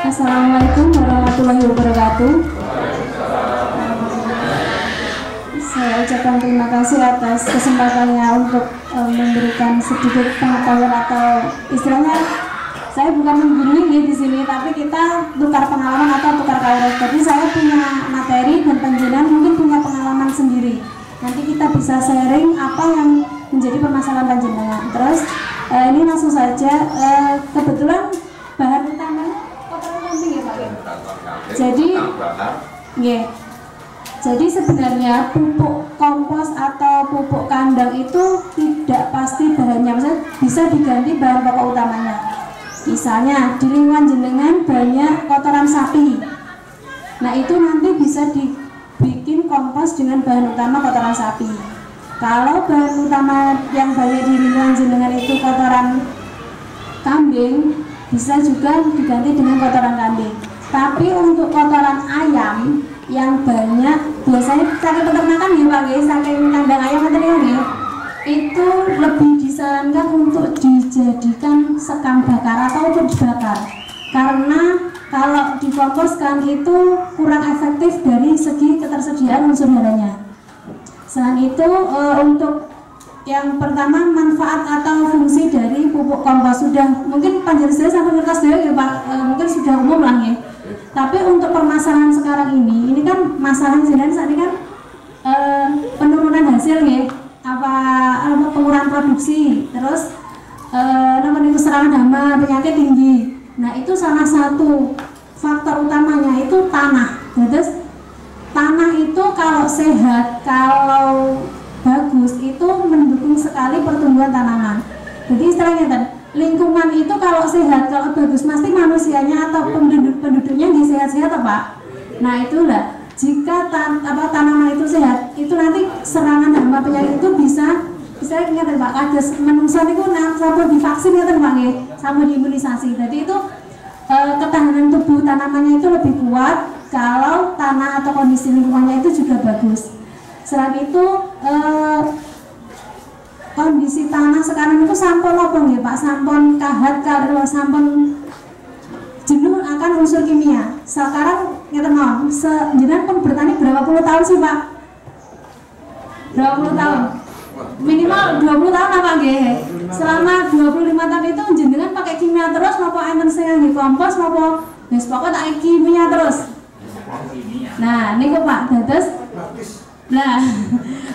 Assalamualaikum warahmatullahi wabarakatuh. Saya ucapkan terima kasih atas kesempatannya untuk memberikan sedikit pengetahuan atau istilahnya saya bukan menggurui di sini, tapi kita tukar pengalaman atau tukar karir. Jadi saya punya materi dan panjenengan mungkin punya pengalaman sendiri. Nanti kita bisa sharing apa yang menjadi permasalahan panjenengan. Terus ini langsung saja, kebetulan bahan utamanya kotoran kambing ya Pak. Jadi sebenarnya pupuk kompos atau pupuk kandang itu tidak pasti bahannya, maksudnya bisa diganti bahan pokok utamanya. Misalnya di lingkungan jenengan banyak kotoran sapi, nah itu nanti bisa dibikin kompos dengan bahan utama kotoran sapi. Kalau bahan utama yang banyak di lingkungan jenengan itu kotoran kambing, bisa juga diganti dengan kotoran kambing. Tapi untuk kotoran ayam yang banyak, biasanya saking peternakan ya Pak, saking kandang ayam itu lebih disarankan untuk dijadikan sekam bakar atau untuk dibakar, karena kalau dikomposkan itu kurang efektif dari segi ketersediaan unsur haranya. Selain itu untuk yang pertama manfaat atau fungsi dari pupuk kompos sudah mungkin panjenengan sampai ngertos dulu ya Pak, mungkin sudah umum lah ya. Tapi untuk permasalahan sekarang ini kan masalah jenengan saat ini kan penurunan hasil ya, apa pengurangan produksi, terus namanya itu serangan hama, penyakit tinggi. Nah itu salah satu faktor utamanya itu tanah. Terus tanah itu kalau sehat, kalau bagus itu mendukung sekali pertumbuhan tanaman. Jadi istilahnya kan lingkungan itu kalau sehat, kalau bagus pasti manusianya atau penduduknya di sehat-sehat Pak. Nah itulah jika tanaman itu sehat, itu nanti serangan hama penyakit itu bisa ingat Pak, ada menungsa itu sama divaksin ya Pak ya, sama diimunisasi. Jadi itu ketahanan tubuh tanamannya itu lebih kuat kalau tanah atau kondisi lingkungannya itu juga bagus. Selain itu kondisi tanah sekarang itu sampun apa nggih Pak? Sampun kahat kalau sampun jenuh akan unsur kimia. Sekarang ngeten mawon, jenengan pun bertani berapa puluh tahun sih Pak? Berapa puluh tahun? Minimal 20 tahun apa nggih? Selama 25 tahun itu jenengan pakai kimia terus napa enten sing ngangge kompos napa wis pokoke tak kimia terus? Nah, niku Pak, dados nah,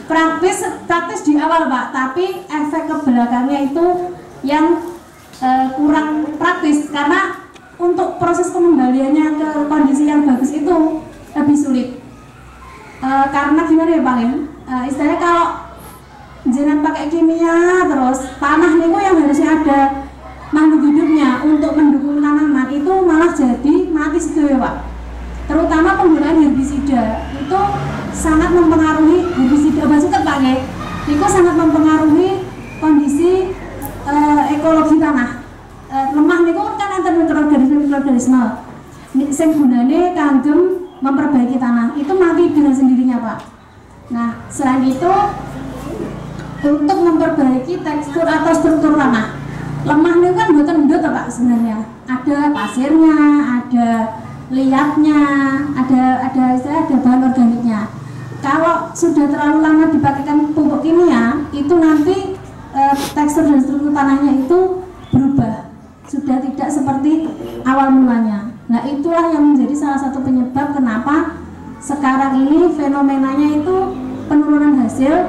praktis di awal Pak, tapi efek ke belakangnya itu yang kurang praktis karena untuk proses pengembaliannya ke kondisi yang bagus itu lebih sulit. Karena gimana ya Pak? Istilahnya kalau jangan pakai kimia terus tanah niku yang harusnya ada makhluk hidupnya untuk mendukung tanaman itu malah jadi mati situ ya Pak. Terutama penggunaan herbisida itu sangat mempengaruhi herbisida maksudnya Pak ya, itu sangat mempengaruhi kondisi ekologi tanah. Lemah niku kan enten mikroorganisme sing gunane kangge memperbaiki tanah itu mati dengan sendirinya Pak. Nah selain itu untuk memperbaiki tekstur atau struktur tanah, lemah niku kan mboten ndut Pak sebenarnya, ada pasirnya, ada liatnya, ada bahan organiknya. Kalau sudah terlalu lama dipakaikan pupuk kimia, itu nanti tekstur dan struktur tanahnya itu berubah, sudah tidak seperti awal mulanya. Nah itulah yang menjadi salah satu penyebab kenapa sekarang ini fenomenanya itu penurunan hasil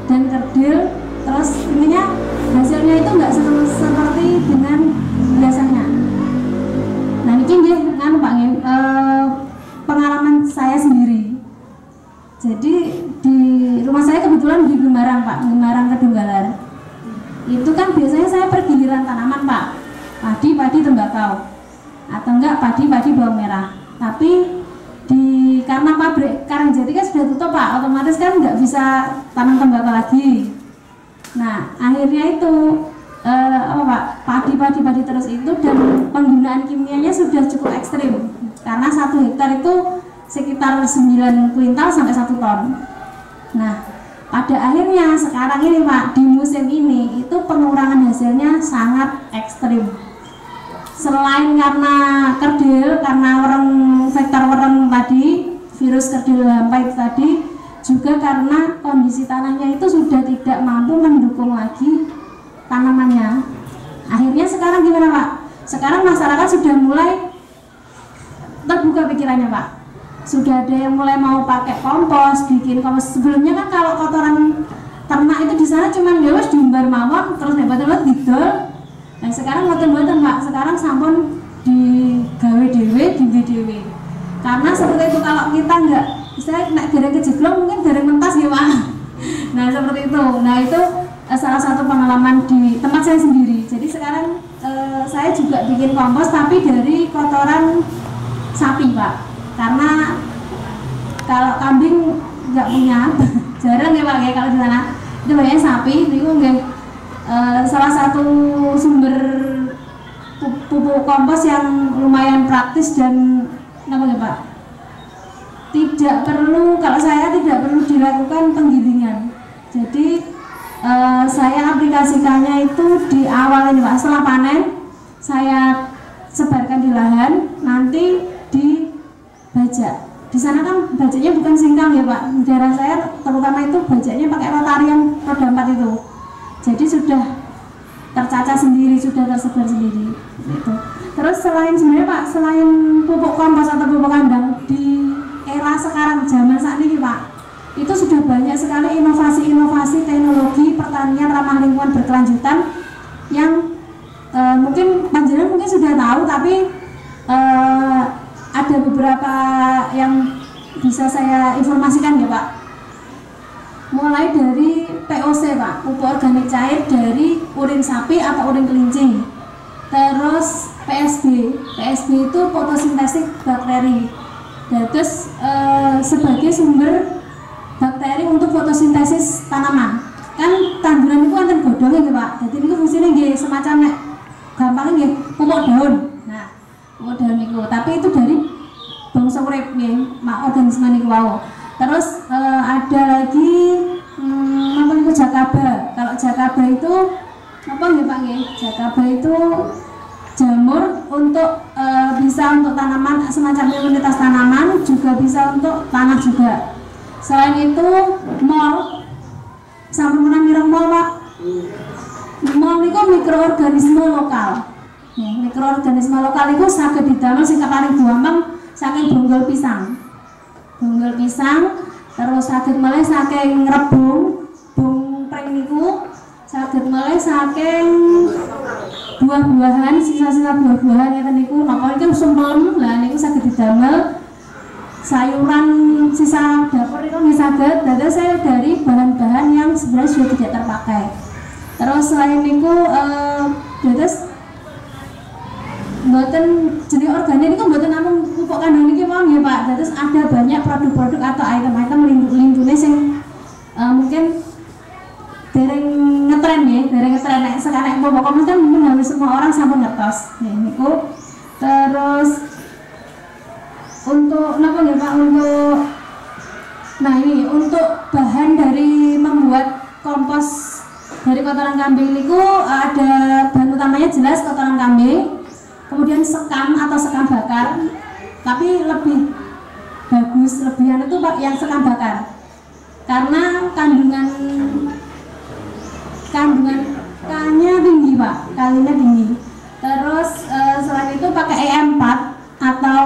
dan kerdil, terus intinya hasilnya itu nggak seperti dengan biasanya. Nah ini kan Pak pengalaman saya sendiri. Jadi di rumah saya kebetulan di Gemarang Pak, Gemarang Kedunggalan. Itu kan biasanya saya pergiliran tanaman Pak, padi tembakau, atau enggak padi bawang merah. Tapi karena pabrik Karangjati kan sudah tutup Pak, otomatis kan nggak bisa tanam tembakau lagi. Nah akhirnya itu padi terus itu, dan penggunaan kimianya sudah cukup ekstrim karena 1 hektar itu sekitar 9 kuintal sampai 1 ton. Nah pada akhirnya sekarang ini Pak, di musim ini itu pengurangan hasilnya sangat ekstrim. selain karena kerdil, karena vektor wereng tadi, virus kerdil hampa itu tadi, juga karena kondisi tanahnya itu sudah tidak mampu mendukung lagi tanamannya. Akhirnya sekarang gimana Pak? Sekarang masyarakat sudah mulai terbuka pikirannya Pak. Sudah ada yang mulai mau pakai kompos, bikin kompos. Sebelumnya kan kalau kotoran ternak itu di sana cuma ya wis diumbar mawon terus hebat-hebat didol. Nah sekarang mboten Pak, sekarang sampun digawe dhewe, digawe dhewe. Karena seperti itu, kalau kita enggak, saya nek dereng kejeglong mungkin dereng mentas ya Pak. Nah seperti itu. Nah itu salah satu pengalaman di tempat saya sendiri. Jadi sekarang saya juga bikin kompos tapi dari kotoran sapi Pak. Karena kalau kambing nggak punya, jarang ya Pak ya kalau di sana. Itu banyak sapi, itu nggak salah satu sumber pupuk kompos yang lumayan praktis dan apa ya Pak? Tidak perlu, kalau saya tidak perlu dilakukan penggilingan. Jadi saya aplikasikannya itu di awal ini Pak, setelah panen saya sebarkan di lahan, nanti dibajak. Di sana kan bajaknya bukan singkang ya Pak, di daerah saya terutama itu bajaknya pakai rotari yang roda 4 itu. Jadi sudah tercacah sendiri, sudah tersebar sendiri gitu. Terus sebenarnya Pak, selain pupuk kompos atau pupuk kandang, di era sekarang zaman saat ini Pak, itu sudah banyak sekali inovasi-inovasi teknologi pertanian ramah lingkungan berkelanjutan yang mungkin panjenengan mungkin sudah tahu, tapi ada beberapa yang bisa saya informasikan ya Pak. Mulai dari POC Pak, pupuk organik cair dari urin sapi atau urin kelinci. Terus PSB itu fotosintesis bakteri. Dan terus sebagai sumber bakteri untuk fotosintesis tanaman. Kan tanduran itu wonten godhonge nggih Pak. Jadi niku fungsine nggih semacam nek gampangnya nggih pupuk daun. Nah, pupuk daun niku, tapi itu dari bangsa urip nggih, organisme niku wau. Terus ada lagi apa niku jakaba. Kalau jakaba itu apa nggih Pak nggih? Jakaba itu jamur untuk bisa untuk tanaman, semacam imunitas tanaman, juga bisa untuk tanah juga. Selain itu mol, sampun pernah mireng mol Pak? Mol itu mikroorganisme lokal. Ya, mikroorganisme lokal itu saged didamel sing paling gampang saking bonggol pisang. Bonggol pisang, terus saged meleh saking rebung, bung pring niku, saged meleh saking buah-buahan, sisa-sisa buah-buahan ngeten niku, napa niku sumpelem, lah niku saged didamel sayuran sisa dapur itu nggih saged. Dados saya dari bahan-bahan yang sebenarnya sudah tidak terpakai. Terus selain niku dados mboten jenis organik niku mboten namung pupuk kandang niki mawon nggih Pak. Dados ada banyak produk-produk atau item-item lindune sing mungkin dereng ngetren ya, dereng ngetren nek sekarang pupuk kompos kan mungkin hampir semua orang sampun ngertos. Nggih niku. Terus untuk napa nggih Pak, untuk nah ini untuk bahan dari membuat kompos dari kotoran kambing niku ada bahan utamanya jelas kotoran kambing, kemudian sekam atau sekam bakar, tapi lebih bagus lebihan itu Pak yang sekam bakar karena kandungan K-nya tinggi Pak, kalinya tinggi. Terus selain itu pakai EM4 atau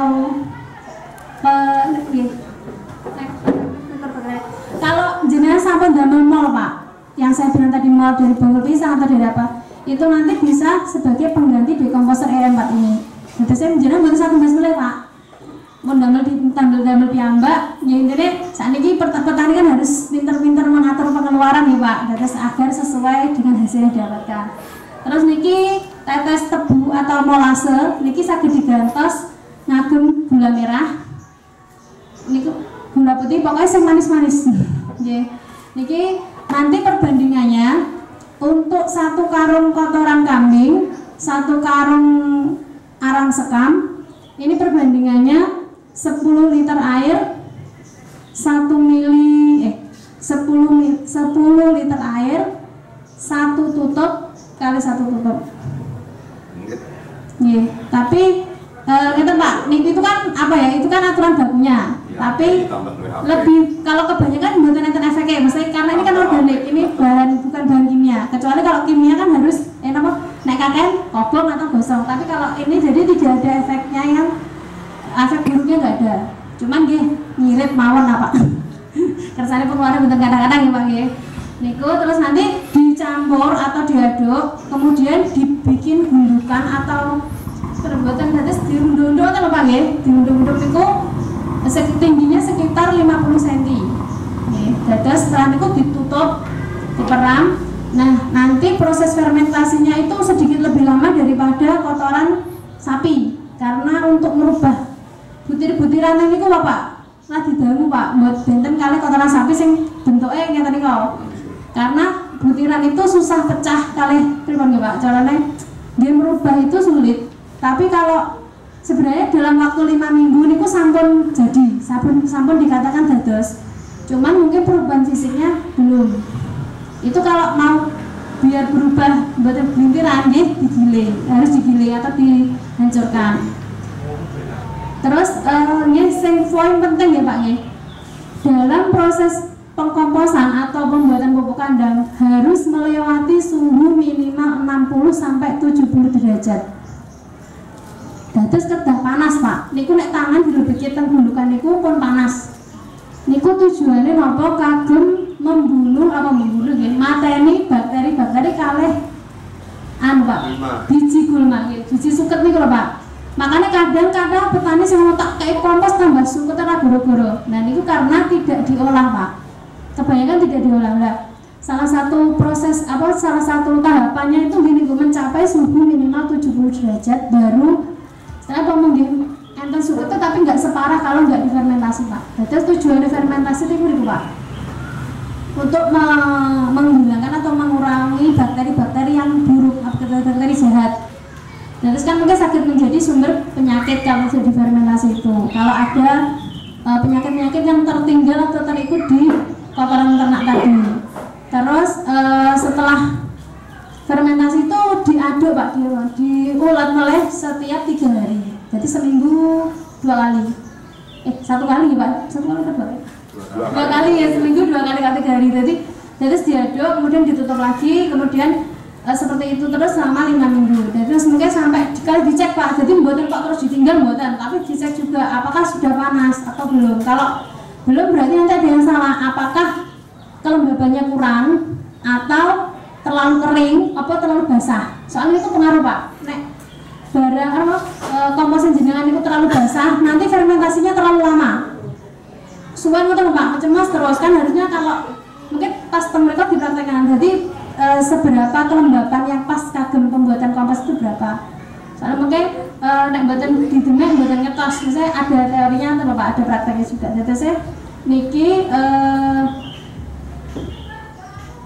kalau jenengan sampun damel mol Pak, yang saya bilang tadi mol dari bonggol pisang atau dari apa, itu nanti bisa sebagai pengganti dekomposer EM4 ini. Jadi saya jenengan butuh satu mas mulai Pak, mau damel piyambak. Ya intinya saat ini petani kan harus pinter-pinter mengatur pengeluaran nih Pak, terus agar sesuai dengan hasil yang didapatkan. Terus niki tetes tebu atau molase, niki saged digantos ngagem gula merah. Niku gula putih, pokoknya yang manis-manis. Niki nanti perbandingannya untuk 1 karung kotoran kambing, 1 karung arang sekam, ini perbandingannya 10 liter air, 10 liter air, 1 tutup kali 1 tutup. kebanyakan mboten enten efeknya, maksudnya karena ini kan organik, ini bukan bahan kimia. Kecuali kalau kimia kan harus nek kaken kobong atau gosong. Tapi kalau ini jadi tidak ada efeknya, yang efek buruknya nggak ada. Cuman ngirit mawon apa? Kersane pengeluaran bentuk kadang-kadang ya Pak nggih. Niku terus nanti dicampur atau diaduk, kemudian dibikin gundukan atau perbuatan dados diunduk-unduk atau Pak nggih. Diunduk-unduk niku tingginya sekitar 50 cm. Nggih, dados setelah niku ditutup, diperam. Nah, nanti proses fermentasinya itu sedikit lebih lama daripada kotoran sapi karena untuk merubah butir-butiran niku Bapak lah didangu Pak, buat benten kali kotoran sapi sing bentuknya ngeten niku. Karena butiran itu susah pecah kali pripun nggih Pak? Carane dia merubah itu sulit. Tapi kalau sebenarnya dalam waktu 5 minggu niku sampun jadi, sampun dikatakan dados. Cuman mungkin perubahan fisiknya belum. Itu kalau mau biar berubah buat butiran digiling, harus digiling atau dihancurkan. Terus sing poin penting ya Pak nggih. Dalam proses pengkomposan atau pembuatan pupuk kandang harus melewati suhu minimal 60 sampai 70 derajat. Dados kedah panas Pak. Niku nek tangan dilebeti teng gundukan niku pun panas. Niku tujuannya napa kagem membunuh nggih, mateni bakteri-bakteri kalih Pak. Biji gulma nggih, biji suket niku lho Pak. Makanya kadang-kadang petani sing mau tak kayak kompos tambah suket ora goro-goro. Nah niku karena tidak diolah Pak. Kebanyakan tidak diolah. Salah satu tahapannya itu gini, mencapai suhu minimal 70 derajat baru setelah ngomong enten suket tapi nggak separah kalau nggak difermentasi Pak. Jadi tujuan difermentasi itu Pak untuk menghilangkan atau mengurangi bakteri-bakteri yang buruk, bakteri jahat. Nah, terus kan mungkin sakit menjadi sumber penyakit kalau sudah difermentasi itu. Kalau ada penyakit-penyakit yang tertinggal atau terikut di kotoran ternak tadi. Terus setelah fermentasi itu diaduk Pak, diulat oleh setiap 3 hari. Jadi seminggu 2 kali. 1 kali Pak, 1 kali atau 2 kali ya, seminggu 2 kali 3 hari. Jadi diaduk, kemudian ditutup lagi, kemudian seperti itu terus selama 5 minggu. Dan terus mungkin sampai kali dicek Pak, jadi mboten kok terus ditinggal mboten, tapi dicek juga apakah sudah panas atau belum. Kalau belum berarti nanti ada yang salah, apakah kelembabannya kurang atau terlalu kering apa terlalu basah. Soalnya itu pengaruh Pak. Nek barang kompos jenengan itu terlalu basah, nanti fermentasinya terlalu lama. Suwen ngoten Pak, cemas terus kan harusnya kalau mungkin pas mereka dipraktekkan. Jadi seberapa kelembapan yang pas kagem pembuatan kompos itu berapa? Soalnya mungkin nek mboten didemek mboten ngetos. Misalnya ada teorinya atau Bapak ada prakteknya juga. Jadi saya niki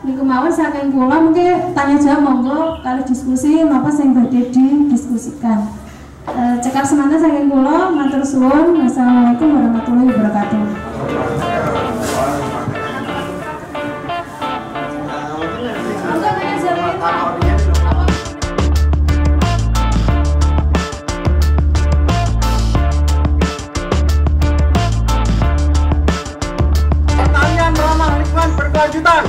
niku mawon saking kula mungkin tanya jawab monggo kali diskusi napa sing badhe didiskusikan. Cekap semanten saking kula matur suwun. Wassalamualaikum warahmatullahi wabarakatuh. Pertanian ramah lingkungan berkelanjutan.